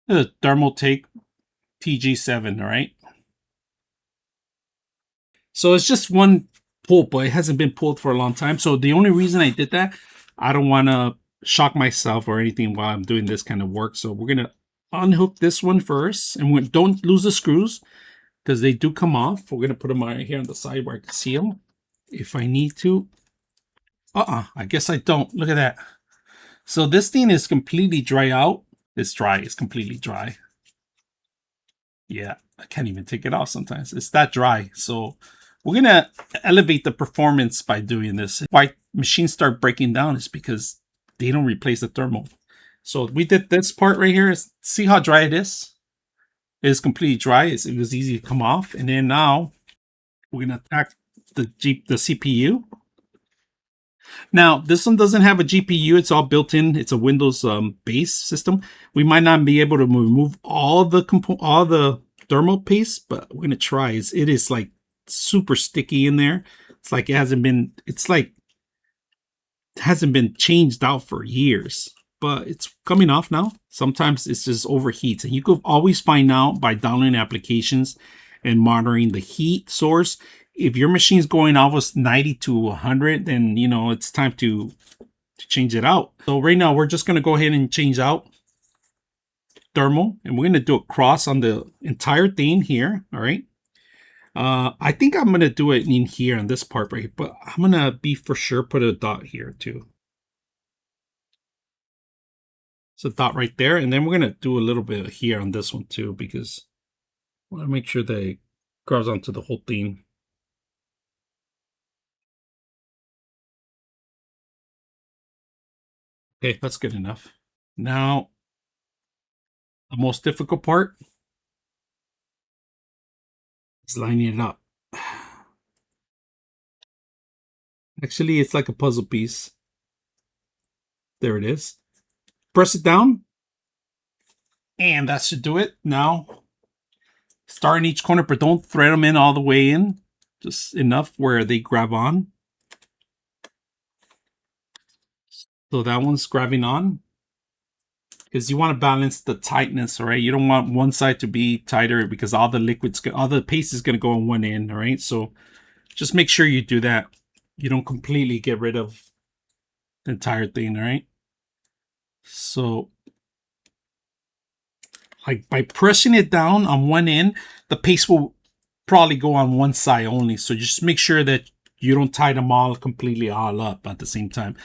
The Thermaltake TG-7, all right? So it's just one pull, but it hasn't been pulled for a long time. So the only reason I did that, I don't want to shock myself or anything while I'm doing this kind of work. So we're going to unhook this one first, and we don't lose the screws because they do come off. We're going to put them right here on the side where I can see them if I need to. I guess I don't. Look at that. So this thing is completely dry out. It's dry. It's completely dry. Yeah, I can't even take it off sometimes. It's that dry. So we're going to elevate the performance by doing this. Why machines start breaking down is because they don't replace the thermal. So we did this part right here. See how dry it is? It is completely dry. It was easy to come off. And then now we're going to attack the CPU. Now, this one doesn't have a GPU. It's all built in. It's a Windows base system. We might not be able to remove all the thermal paste, but we're gonna try. It is like super sticky in there. It's like it hasn't been. It's like it hasn't been changed out for years, but it's coming off now. Sometimes it's just overheats, and you could always find out by downloading applications and monitoring the heat source. If your machine's going almost 90 to 100, then you know it's time to change it out. So right now we're just gonna go ahead and change out thermal, and we're gonna do a cross on the entire thing here. All right. I think I'm gonna do it in here on this part right here, but I'm gonna be for sure put a dot here too. So dot right there, and then we're gonna do a little bit here on this one too because I want to make sure that it grabs onto the whole thing. Okay, that's good enough. Now, the most difficult part is lining it up. Actually, it's like a puzzle piece. There it is. Press it down, and that should do it. Now, start in each corner, but don't thread them in all the way in. Just enough where they grab on. So that one's grabbing on. Because you want to balance the tightness, all right? You don't want one side to be tighter because all the paste is going to go on one end, all right? So just make sure you do that. You don't completely get rid of the entire thing, all right? So like by pressing it down on one end, the paste will probably go on one side only. So just make sure that you don't tie them all completely all up at the same time.